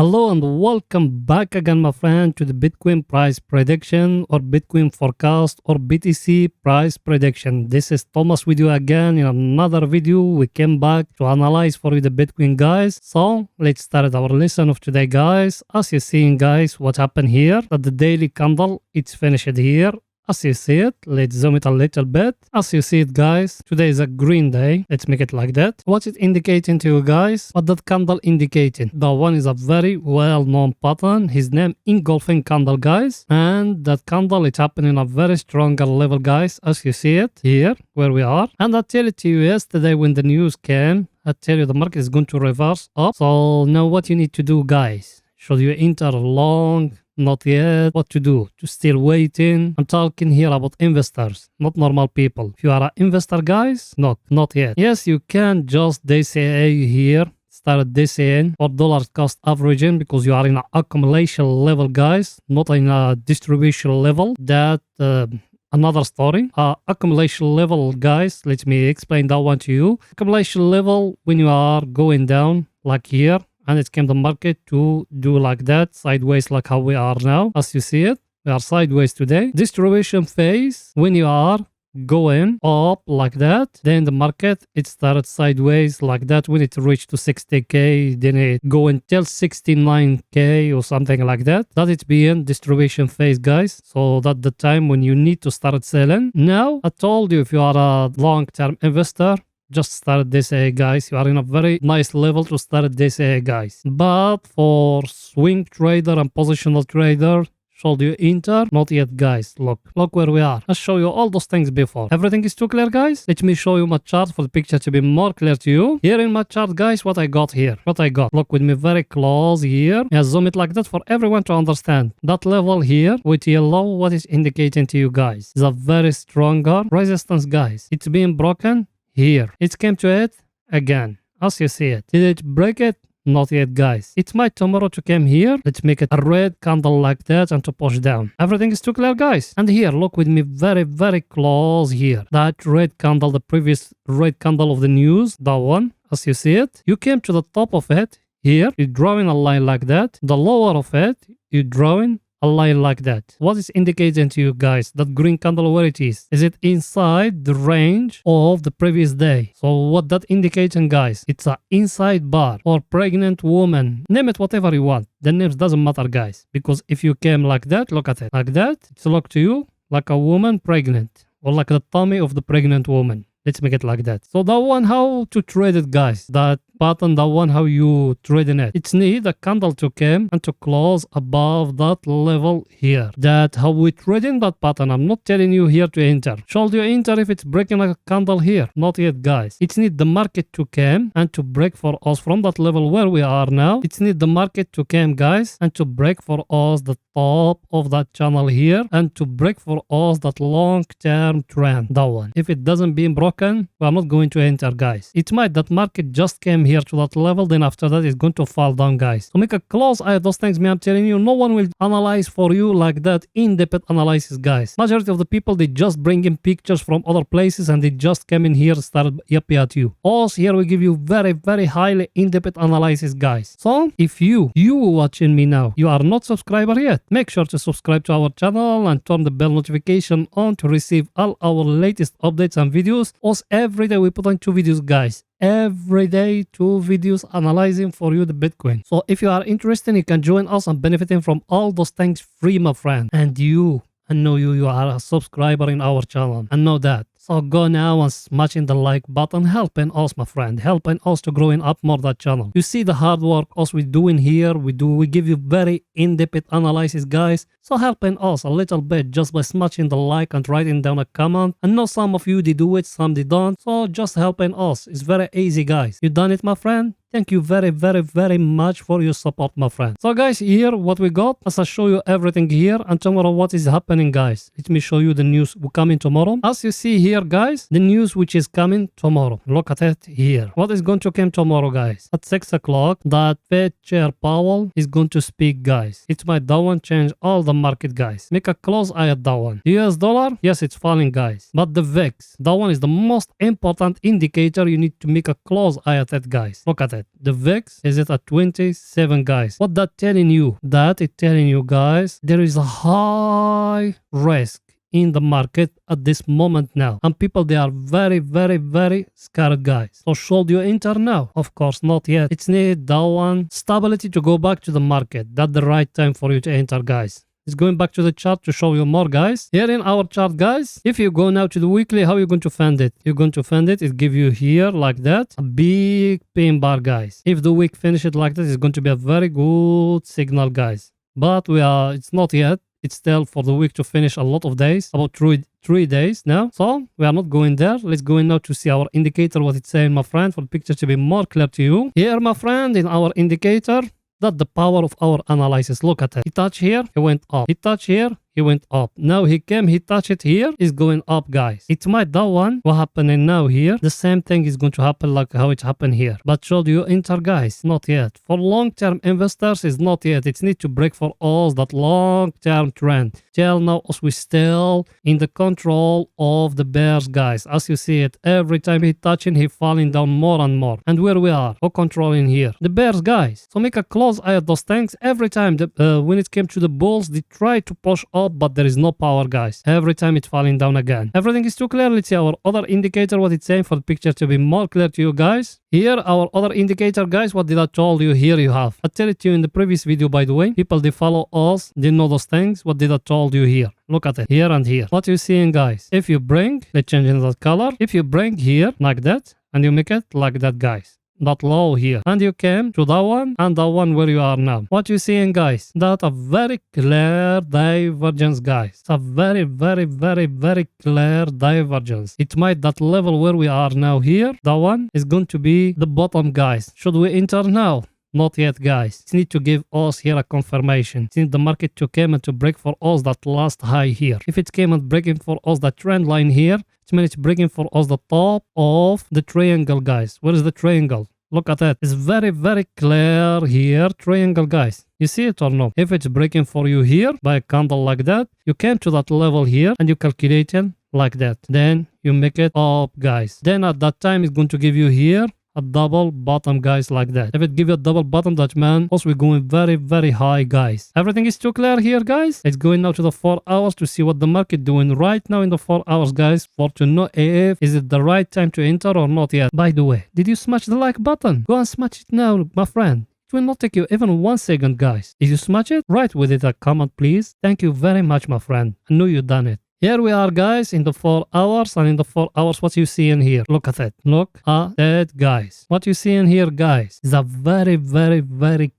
Hello and welcome back again, my friend, to the Bitcoin price prediction or Bitcoin forecast or BTC price prediction. This is Thomas with you again in another video. We came back to analyze for you the Bitcoin, guys. So let's start our lesson of today, guys. As you see, guys, what happened here, that the daily candle, it's finished here. As you see it, let's zoom it a little bit. As you see it, guys, today is a green day. Let's make it like that. What's it indicating to you, guys? What that candle indicating? That one is a very well-known pattern. His name engulfing candle, guys. And that candle is happening a very stronger level, guys. As you see it here, where we are. And I tell it to you yesterday when the news came, I tell you the market is going to reverse up. So now what you need to do, guys? Should you enter long? Not yet. What to do? To still waiting. I'm talking here about investors, not normal people. If you are an investor, guys, not yet. Yes, you can just DCA here. Start DCAing or dollar cost averaging because you are in an accumulation level, guys, not in a distribution level. That another story. Accumulation level, guys, let me explain that one to you. Accumulation level when you are going down like here. And it came the market to do like that, sideways like how we are now. As you see it, we are sideways today. Distribution phase, when you are going up like that, then the market, it started sideways like that. When it reached to 60K, then it go until 69K or something like that. That it's being distribution phase, guys. So that's the time when you need to start selling. Now, I told you if you are a long-term investor, just start DCA, guys. You are in a very nice level to start DCA, guys. But for swing trader and positional trader, should you enter? Not yet, guys. Look where we are. I'll show you all those things before. Everything is too clear, guys. Let me show you my chart for the picture to be more clear to you. Here in my chart, guys, what I got here. Look with me very close here. Yeah, zoom it like that for everyone to understand. That level here with yellow, what is indicating to you, guys, is a very stronger resistance, guys. It's being broken here. It came to it again, as you see it. Did it break it? Not yet, guys. It might tomorrow to come here. Let's make it a red candle like that and to push down. Everything is too clear, guys. And here, look with me very, very close here. That red candle, the previous red candle of the news, that one, as you see it. You came to the top of it. Here, you're drawing a line like that. The lower of it, you're drawing a line like that. What is indicating to you, guys? That green candle, where it is? Is it inside the range of the previous day? So what that indicating, guys? It's a inside bar or pregnant woman. Name it whatever you want. The names doesn't matter, guys. Because if you came like that, look at it. Like that, it's look to you like a woman pregnant. Or like the tummy of the pregnant woman. Let's make it like that. So that one, how to trade it, guys? That pattern, that one, how you trade in it? It's need a candle to come and to close above that level here. That how we trade in that pattern. I'm not telling you here to enter. Should you enter if it's breaking like a candle here? Not yet, guys. It's need the market to come and to break for us from that level where we are now. It's need the market to come, guys, and to break for us the top of that channel here and to break for us that long-term trend. That one. If it doesn't be broken, we are not going to enter, guys. It might that market just came here to that level, then after that it's going to fall down, guys. So make a close eye at those things, man. I'm telling you, no one will analyze for you like that in-depth analysis, guys. Majority of the people, they just bring in pictures from other places and they just come in here and start yapping at you. Also here we give you very, very highly in-depth analysis, guys. So if you watching me now, you are not subscriber yet, make sure to subscribe to our channel and turn the bell notification on to receive all our latest updates and videos. Also every day we put on 2 videos, guys. Every day 2 videos analyzing for you the Bitcoin. So if you are interested, you can join us and benefiting from all those things free, my friend. And I know you are a subscriber in our channel. I know that. So go now and smashing the like button, helping us, my friend, helping us to growing up more that channel. You see the hard work us we doing here. We give you very in-depth analysis, guys. So helping us a little bit just by smashing the like and writing down a comment. I know some of you they do it, some they don't. So just helping us. It's very easy, guys. You done it, my friend? Thank you very, very, very much for your support, my friend. So guys, here what we got, as I show you everything here, and tomorrow what is happening, guys. Let me show you the news coming tomorrow. As you see here, guys, the news which is coming tomorrow. Look at it here. What is going to come tomorrow, guys? At 6 o'clock, that Fed Chair Powell is going to speak, guys. It might that one change all the market, guys. Make a close eye at that one. The US dollar, yes, it's falling, guys. But the VIX, that one is the most important indicator. You need to make a close eye at it, guys. Look at it. it. The VIX is it at 27, guys. What that telling you? That it telling you, guys, there is a high risk in the market at this moment now, and people, they are very scared, guys. So should you enter now? Of course not yet. It's need that one stability to go back to the market. That's the right time for you to enter, guys. It's going back to the chart to show you more, guys. Here in our chart, guys, if you go now to the weekly, how you going to find it? You're going to find it. It give you here like that a big pin bar, guys. If the week finish it like this, it's going to be a very good signal, guys. But it's not yet. It's still for the week to finish a lot of days, about three days now. So we are not going there. Let's go in now to see our indicator, what it's saying, my friend, for the picture to be more clear to you. Here, my friend, in our indicator, that's the power of our analysis. Look at it. He touched here, he went up. He touched here, he went up. Now he came, he touched it here, it's going up, guys. It might that one, what happening now here, the same thing is going to happen like how it happened here. But should you enter, guys? Not yet. For long-term investors, is not yet. It's need to break for us that long-term trend. Till now, us we still in the control of the bears, guys. As you see it, every time he touching, he falling down more and more. And where we are, who controlling here? The bears, guys. So make a close eye at those things. Every time, when it came to the bulls, they try to push up, but there is no power, guys. Every time it's falling down again. Everything is too clear. Let's see our other indicator, what it's saying, for the picture to be more clear to you, guys. Here, our other indicator, guys, what did I told you? Here you have. I tell it to you in the previous video, by the way. People, they follow us, they know those things. What did I told you here? Look at it. Here and here. What you seeing, guys? If you bring, let's change in that color. If you bring here, like that, and you make it like that, guys. That low here, and you came to that one and that one where you are now. What you seeing, guys? That a very clear divergence, guys. It's a very clear divergence. It might that level where we are now here, that one is going to be the bottom, guys. Should we enter now? Not yet, guys. It need to give us here a confirmation. It need the market to come and to break for us that last high here. If it came and breaking for us that trend line here, it means it's breaking for us the top of the triangle, guys. Where is the triangle? Look at that. It's very clear here. Triangle, guys. You see it or no? If it's breaking for you here by a candle like that, you came to that level here and you calculate it like that. Then you make it up, guys. Then at that time, it's going to give you here a double bottom, guys, like that. If it give you a double bottom, that man, also we're going very high, guys. Everything is too clear here, guys. It's going now to the 4 hours to see what the market doing right now in the 4 hours, guys, for to know if is it the right time to enter or not yet. By the way, did you smash the like button? Go and smash it now, my friend. It will not take you even 1 second, guys. If you smash it, write with it a comment, please. Thank you very much, my friend. I know you done it. Here we are, guys, in the 4 hours, and in the 4 hours, what you see in here? Look at it. Look at that, guys. What you see in here, guys, is a very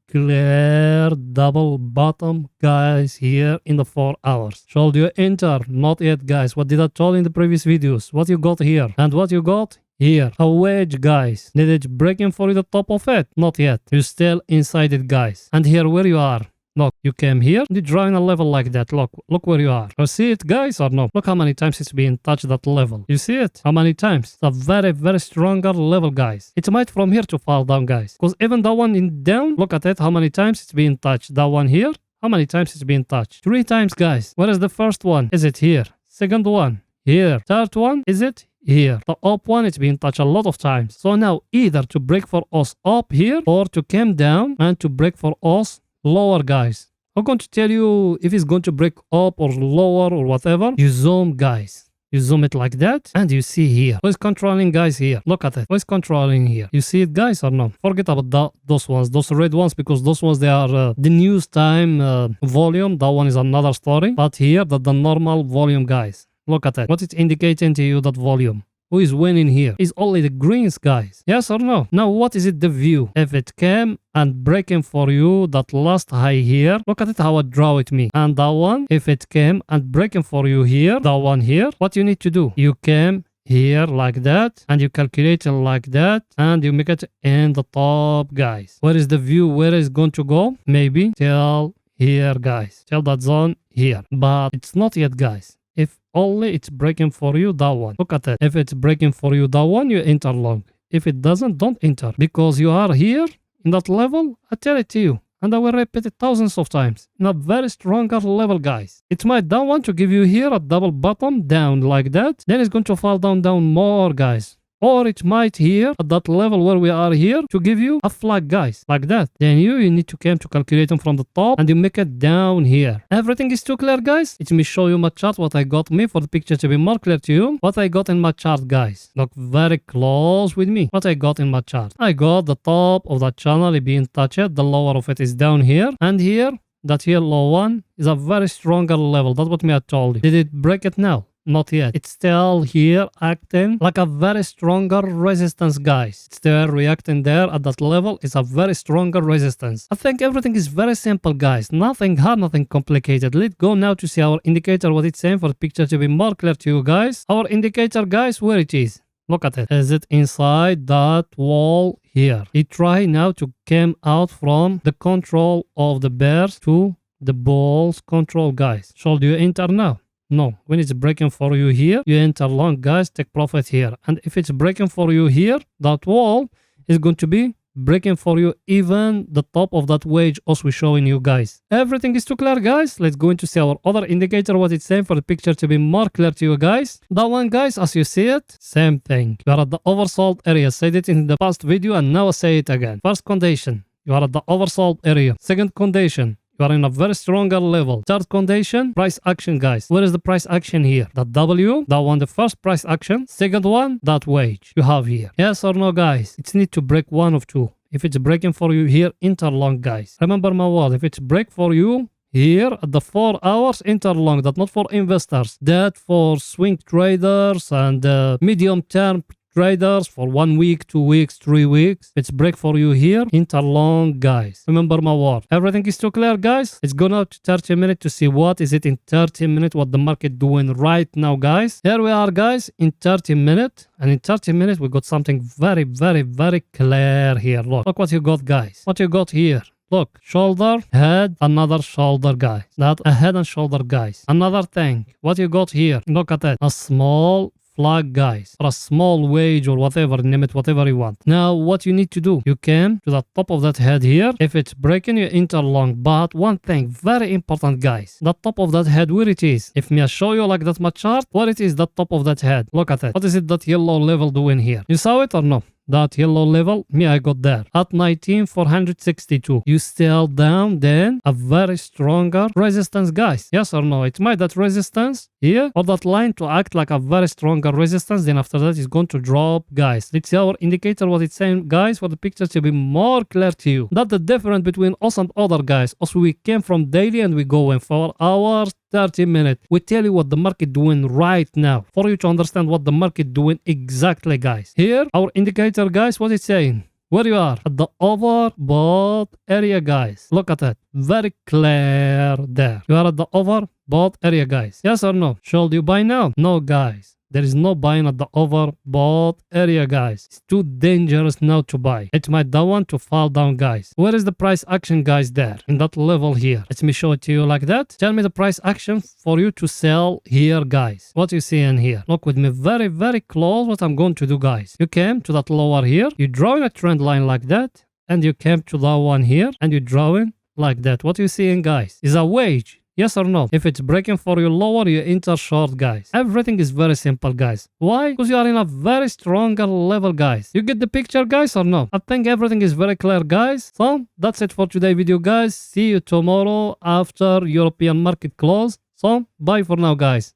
clear double bottom, guys, here in the 4 hours. Should you enter? Not yet, guys. What did I tell in the previous videos? What you got here? And what you got here? A wedge, guys. Did it breaking for you the top of it? Not yet. You're still inside it, guys. And here where you are? Look, you came here, you drawing a level like that. Look where you are. You see it, guys, or no? Look how many times it's been touched that level. You see it? How many times? It's a very stronger level, guys. It might from here to fall down, guys. Because even that one in down, look at it, how many times it's been touched. That one here, how many times it's been touched? 3 times, guys. Where is the first one? Is it here? Second one? Here. Third one? Is it here? The up one, it's been touched a lot of times. So now, either to break for us up here, or to come down and to break for us lower, guys. I'm going to tell you if it's going to break up or lower or whatever. You zoom, guys. You zoom it like that, and you see here. Who's controlling, guys, here? Look at it. Who's controlling here? You see it, guys, or no? Forget about those ones, those red ones, because those ones, they are the news time volume. That one is another story. But here, the normal volume, guys. Look at it. What it's indicating to you, that volume. Who is winning here? Is only the greens, guys. Yes or no? Now, what is it, the view? If it came and breaking for you that last high here, look at it how I draw it me. And that one, if it came and breaking for you here, that one here, what you need to do? You came here like that, and you calculate it like that, and you make it in the top, guys. Where is the view? Where is it going to go? Maybe till here, guys. Till that zone here. But it's not yet, guys. If only it's breaking for you that one. Look at that. If it's breaking for you that one, you enter long. If it doesn't, don't enter. Because you are here in that level, I tell it to you. And I will repeat it thousands of times. In a very stronger level, guys. It might that one to give you here a double bottom down like that. Then it's going to fall down more, guys. or it might here at that level where we are here to give you a flag, guys, like that. Then you need to come to calculating from the top and you make it down here. Everything is too clear, guys. Let me show you my chart, what I got me for the picture to be more clear to you. What I got in my chart, guys. Look very close with me. What I got in my chart. I got the top of that channel being touched. The lower of it is down here. And here, that here low one is a very stronger level. That's what me I told you. Did it break it now? Not yet. It's still here acting like a very stronger resistance, guys. It's still reacting there at that level. It's a very stronger resistance. I think everything is very simple, guys. Nothing hard, nothing complicated. Let's go now to see our indicator, what it's saying for the picture to be more clear to you guys. Our indicator, guys, where it is. Look at it. Is it inside that wall here? It try now to come out from the control of the bears to the bulls control, guys. Should you enter now? No, when it's breaking for you here, you enter long, guys, take profit here. And if it's breaking for you here, that wall is going to be breaking for you even the top of that wedge as we're showing you, guys. Everything is too clear, guys. Let's go into see our other indicator, what it's saying for the picture to be more clear to you, guys. That one, guys, as you see it, same thing. You are at the oversold area. I said it in the past video and now I say it again. First condition, you are at the oversold area. Second condition, you are in a very stronger level. Third condition, price action, guys. Where is the price action here? That W, that one, the first price action. Second one, that wage you have here. Yes or no, guys? It needs to break one of two. If it's breaking for you here, enter long, guys. Remember my word. If it's break for you here at the 4 hours, enter long. That's not for investors. That for swing traders and medium term traders for 1 week, 2 weeks, 3 weeks. It's break for you here. Enter long, guys. Remember my word. Everything is too clear, guys. Let's go now to 30 minutes to see what is it in 30 minutes, what the market doing right now, guys. Here we are, guys, in 30 minutes. And in 30 minutes, we got something very, very, very clear here. Look what you got, guys. What you got here. Look, shoulder, head, another shoulder, guys. That a head and shoulder, guys. Another thing. What you got here. Look at that. A small flag, guys, or a small wage or whatever, name it whatever you want. Now what you need to do, you came to the top of that head here. If it's breaking, you enter long. But one thing very important, guys, the top of that head, where it is. If me I show you like that my chart, what it is, the top of that head. Look at it. What is it that yellow level doing here? You saw it or no? That yellow level, me I got there at 19,462. You still down, then a very stronger resistance, guys. Yes or no? It might that resistance here or that line to act like a very stronger resistance. Then after that, it's going to drop, guys. Let's see our indicator, what it's saying, guys, for the picture to be more clear to you. That's the difference between us and other guys. Also, we came from daily and we go in 4 hours, 30 minutes. We tell you what the market doing right now for you to understand what the market doing exactly, guys. Here, our indicator, guys, what it's saying. Where you are at the overbought area, guys. Look at that. Very clear there. You are at the overbought area, guys. Yes or no? Should you buy now? No, guys. There is no buying at the overbought area, guys. It's too dangerous now to buy. It might that one to fall down, guys. Where is the price action, guys, there? In that level here. Let me show it to you like that. Tell me the price action for you to sell here, guys. What you see in here. Look with me very, very close what I'm going to do, guys. You came to that lower here. You drawing a trend line like that. And you came to that one here. And you drawing like that. What you seeing, guys, is a wage. Yes or no? If it's breaking for you lower, you enter short, guys. Everything is very simple, guys. Why? Because you are in a very stronger level, guys. You get the picture, guys, or no? I think everything is very clear, guys. So that's it for today's video, guys. See you tomorrow after European market close. So bye for now, guys.